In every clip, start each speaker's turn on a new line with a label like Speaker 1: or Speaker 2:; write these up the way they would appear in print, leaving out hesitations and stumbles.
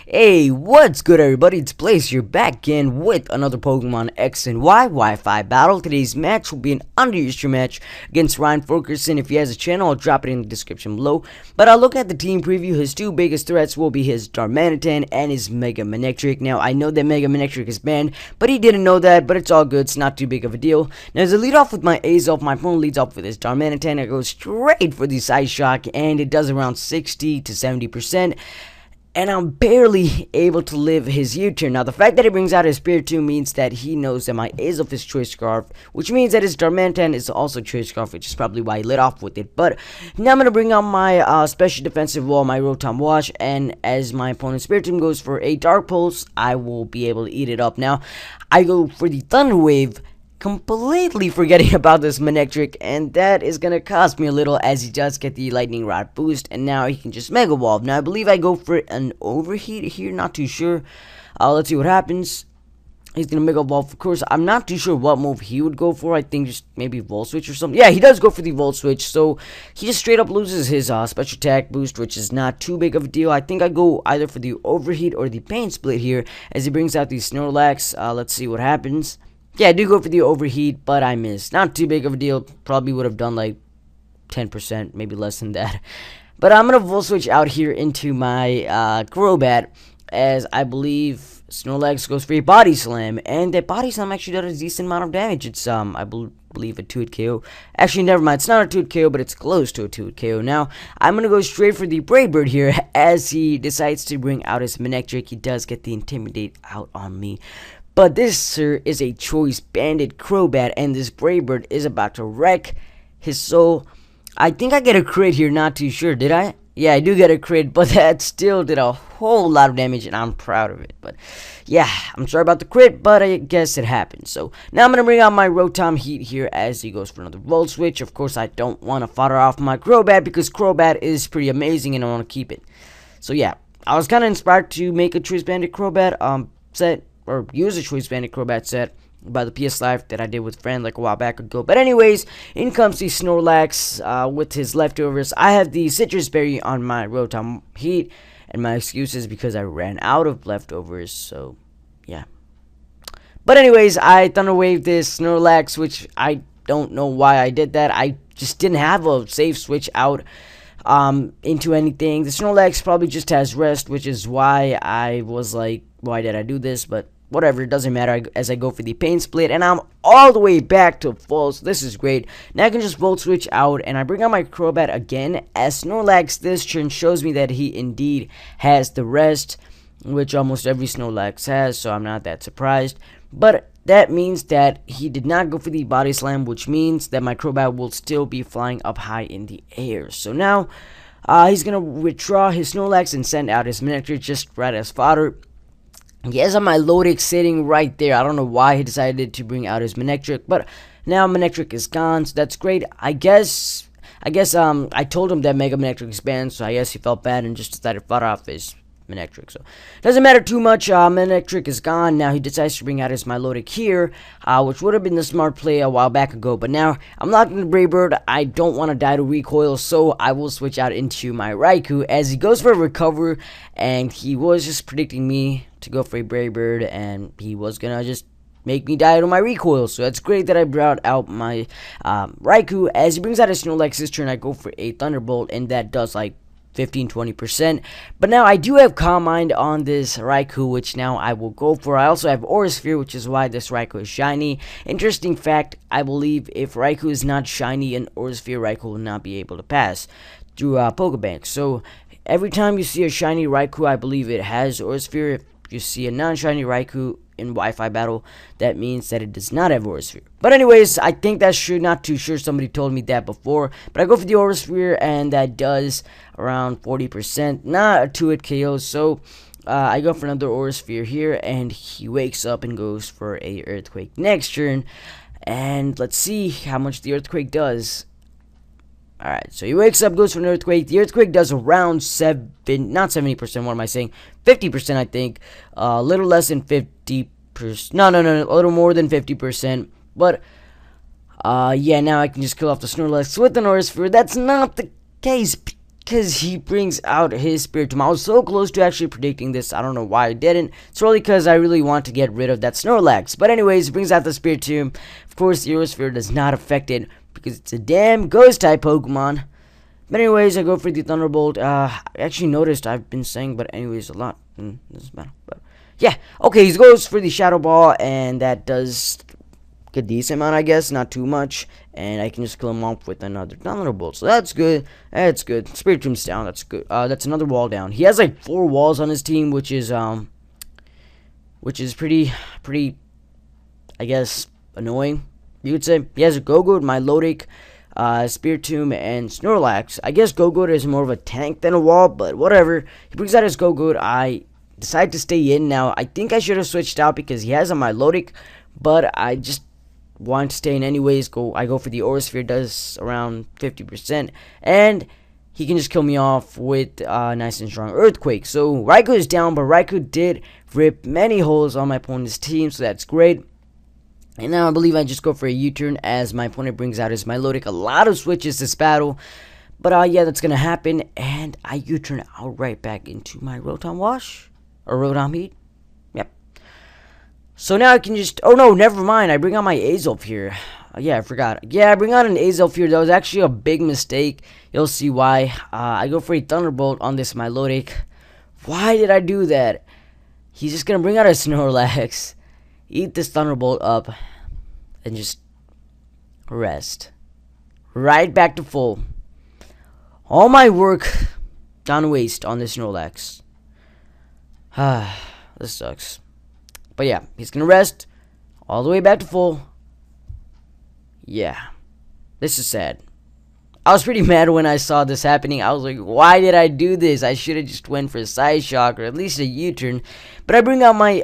Speaker 1: Hey, what's good everybody? It's Blaze here back again with another Pokemon X and Y Wi-Fi battle. Today's match will be an under-stream match against Ryan Ferguson. If he has a channel, I'll drop it in the description below. But I'll look at the team preview. His two biggest threats will be his Darmanitan and his Mega Manectric. Now, I know that Mega Manectric is banned, but he didn't know that, but it's all good. It's not too big of a deal. Now, as I lead off with my Azelf, my opponent leads off with his Darmanitan. I go straight for the Side Shock, and it does around 60 to 70%. And I'm barely able to live his U-turn. Now, the fact that he brings out his Spiritomb means that he knows that my Azelf is Choice Scarf, which means that his Darmanitan is also Choice Scarf, which is probably why he lit off with it. But now I'm going to bring out my special defensive wall, my Rotom Wash, and as my opponent's Spiritomb goes for a Dark Pulse, I will be able to eat it up. Now, I go for the Thunder Wave, completely forgetting about this Manectric, and that is going to cost me a little as he does get the Lightning Rod boost, and now he can just Mega Evolve. Now, I believe I go for an Overheat here, not too sure. Let's see what happens. He's going to Mega Evolve, of course. I'm not too sure what move he would go for. I think just maybe Volt Switch or something. Yeah, he does go for the Volt Switch, so he just straight up loses his special attack boost, which is not too big of a deal. I think I go either for the Overheat or the Pain Split here as he brings out the Snorlax. Let's see what happens. Yeah, I do go for the Overheat, but I missed. Not too big of a deal. Probably would have done like 10%, maybe less than that. But I'm going to Volt Switch out here into my Crobat, as I believe Snorlax goes for a Body Slam. And that Body Slam actually does a decent amount of damage. It's, I believe, a 2-hit KO. Actually, never mind. It's not a 2-hit KO, but it's close to a 2-hit KO. Now, I'm going to go straight for the Brave Bird here as he decides to bring out his Manectric. He does get the Intimidate out on me. But this, sir, is a Choice Banded Crobat, and this Brave Bird is about to wreck his soul. I think I get a crit here, not too sure. Did I? Yeah, I do get a crit, but that still did a whole lot of damage, and I'm proud of it. But, yeah, I'm sorry about the crit, but I guess it happened. So, now I'm going to bring out my Rotom Heat here as he goes for another Volt Switch. Of course, I don't want to fodder off my Crobat because Crobat is pretty amazing, and I want to keep it. So, yeah, I was kind of inspired to make a Choice Banded Crobat set, or use a Choice Banded Crobat set by the PS Live that I did with a friend like a while back ago. But anyways, in comes the Snorlax with his leftovers. I have the Citrus Berry on my Rotom Heat, and my excuse is because I ran out of leftovers, so yeah. But anyways, I Thunder Wave this Snorlax, which I don't know why I did that. I just didn't have a safe switch out into anything. The Snorlax probably just has rest, which is why I was like, why did I do this? But whatever, it doesn't matter as I go for the Pain Split, and I'm all the way back to full, so this is great. Now I can just Volt Switch out, and I bring out my Crobat again, as Snorlax this turn shows me that he indeed has the rest, which almost every Snorlax has, so I'm not that surprised. But that means that he did not go for the Body Slam, which means that my Crobat will still be flying up high in the air. So now, he's going to withdraw his Snorlax and send out his Manectric just right as fodder. He has my Lodix sitting right there. I don't know why he decided to bring out his Manectric, but now Manectric is gone, so that's great. I guess I told him that Mega Manectric is banned, so I guess he felt bad and just decided to fodder off his Manectric. So doesn't matter too much. Manectric is gone. Now he decides to bring out his Milotic here, which would have been the smart play a while back ago. But now I'm locking the Brave Bird. I don't want to die to recoil, so I will switch out into my Raikou as he goes for a Recover, and he was just predicting me to go for a Brave Bird, and he was gonna just make me die to my recoil. So that's great that I brought out my Raikou. As he brings out his Snorlax this turn, I go for a Thunderbolt, and that does like 15-20%. But now I do have Calm Mind on this Raikou, which now I will go for. I also have Aura Sphere, which is why this Raikou is shiny. Interesting fact, I believe if Raikou is not shiny and Aura Sphere, Raikou will not be able to pass through Pokebank. So every time you see a shiny Raikou, I believe it has Aura Sphere. If you see a non-shiny Raikou in Wi-Fi battle, that means that it does not have Aura Sphere. But anyways, I think that's true. Not too sure. Somebody told me that before. But I go for the Aura Sphere, and that does around 40%. Not a 2-hit KO. So I go for another Aura Sphere here, and he wakes up and goes for a Earthquake next turn. And let's see how much the Earthquake does. Alright, so he wakes up, goes for an Earthquake. The Earthquake does around not 70%, what am I saying? 50%, I think. A little less than 50%. No, a little more than 50%. But, yeah, now I can just kill off the Snorlax with an Aura Sphere. That's not the case. because he brings out his Spiritomb. I was so close to actually predicting this. I don't know why I didn't. It's really because I really want to get rid of that Snorlax. But anyways, brings out the Spiritomb. Of course, the Aerosphere does not affect it because it's a damn Ghost-type Pokemon. But anyways, I go for the Thunderbolt. I actually noticed I've been saying but anyways a lot in this battle. But yeah, okay, he goes for the Shadow Ball, and that does a decent amount, I guess, not too much, and I can just kill him off with another Thunderbolt. So that's good. That's good. Spiritomb's down. That's good. That's another wall down. He has like 4 walls on his team, which is pretty, I guess, annoying. You could say he has a Go-Goat, Milotic, Spiritomb, and Snorlax. I guess Go-Goat is more of a tank than a wall, but whatever. He brings out his Go-Goat. I decide to stay in now. I think I should have switched out because he has a Milotic, but I just want to stay in anyways. I go for the Aerosphere, does around 50%, and he can just kill me off with nice and strong Earthquake. So Raikou is down, but Raikou did rip many holes on my opponent's team, so that's great. And now I believe I just go for a U-turn as my opponent brings out his Milotic. A lot of switches this battle, but yeah, that's gonna happen, and I U-turn out right back into my Rotom Wash or Rotom Heat. Yep. So now I can just, oh no, never mind, I bring out my Azelf here. Yeah, I forgot. Yeah, I bring out an Azelf here. That was actually a big mistake. You'll see why. I go for a Thunderbolt on this Milotic. Why did I do that? He's just gonna bring out a Snorlax, eat this Thunderbolt up, and just rest. Right back to full. All my work gone waste on this Snorlax. This sucks. But yeah, he's gonna rest all the way back to full. Yeah, this is sad. I was pretty mad when I saw this happening. I was like, why did I do this? I should have just went for a Side Shock or at least a U-turn. But I bring out my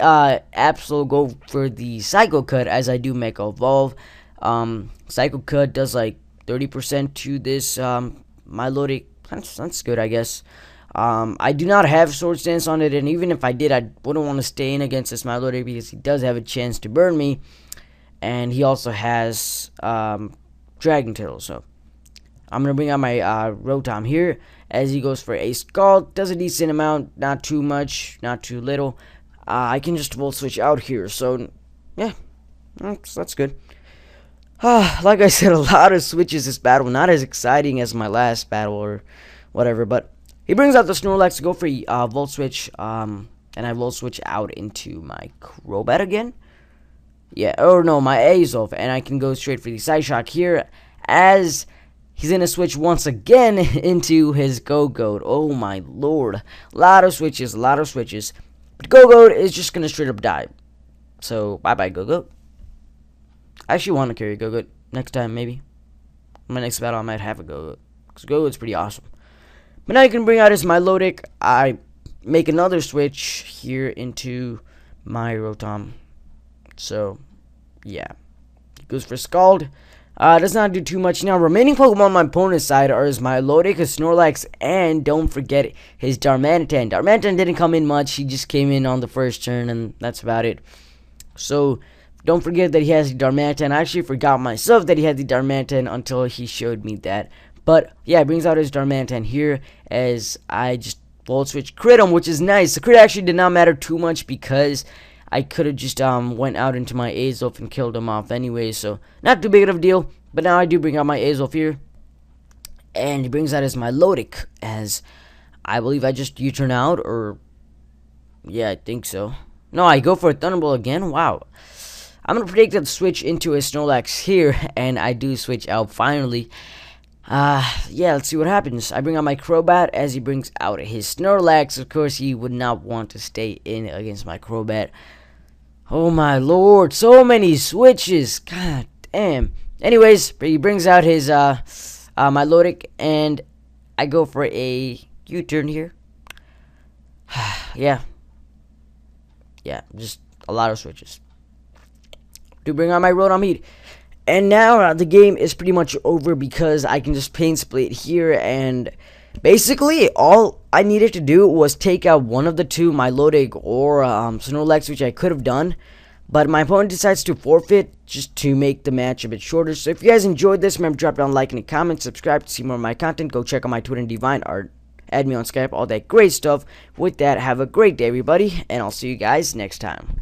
Speaker 1: Absol, go for the Psycho Cut as I do Mega Evolve. Psycho Cut does like 30% to this Milotic. That's good, I guess. I do not have Swords Dance on it, and even if I did, I wouldn't want to stay in against this Milotic because he does have a chance to burn me. And he also has Dragon Tail, so I'm going to bring out my Rotom here as he goes for a Scald. Does a decent amount, not too much, not too little. I can just Volt Switch out here, so yeah, that's good. Like I said, a lot of switches this battle, not as exciting as my last battle or whatever, but he brings out the Snorlax to go for a Volt Switch, and I Volt Switch out into my Crobat again. Yeah, or no, my Azelf, and I can go straight for the Side Shock here as he's going to switch once again into his Go-Goat. Oh my lord. A lot of switches, a lot of switches. But Go-Goat is just going to straight up die. So, bye-bye, Go-Goat. I actually want to carry Go-Goat next time, maybe. In my next battle, I might have a Go-Goat. Because Go-Goat's pretty awesome. But now you can bring out his Milotic. I make another switch here into my Rotom. So, yeah. He goes for Scald. Does not do too much. Now, remaining Pokemon on my opponent's side are his Milotic, his Snorlax, and don't forget his Darmanitan. Darmanitan didn't come in much. He just came in on the first turn, and that's about it. So, don't forget that he has the Darmanitan. I actually forgot myself that he had the Darmanitan until he showed me that. But, yeah, it brings out his Darmanitan here as I just Volt Switch crit him, which is nice. The crit actually did not matter too much because I could have just went out into my Azelf and killed him off anyway, so not too big of a deal. But now I do bring out my Azelf here, and he brings out his Milotic, as I believe I just U-turn out, or yeah, I think so. No, I go for a Thunderbolt again. Wow. I'm gonna predict that switch into a Snorlax here, and I do switch out finally. Yeah, let's see what happens. I bring out my Crobat as he brings out his Snorlax. Of course, he would not want to stay in against my Crobat. Oh my lord, so many switches. God damn. Anyways, he brings out his Milotic, and I go for a U-turn here. Yeah, just a lot of switches. To bring out my Rotom Heat. And now the game is pretty much over because I can just Pain Split here, and basically all I needed to do was take out one of the two, Milotic or Snorlax, which I could have done. But my opponent decides to forfeit just to make the match a bit shorter. So if you guys enjoyed this, remember to drop down a like and a comment, subscribe to see more of my content. Go check out my Twitter and Divine Art. add me on Skype, all that great stuff. With that, have a great day, everybody, and I'll see you guys next time.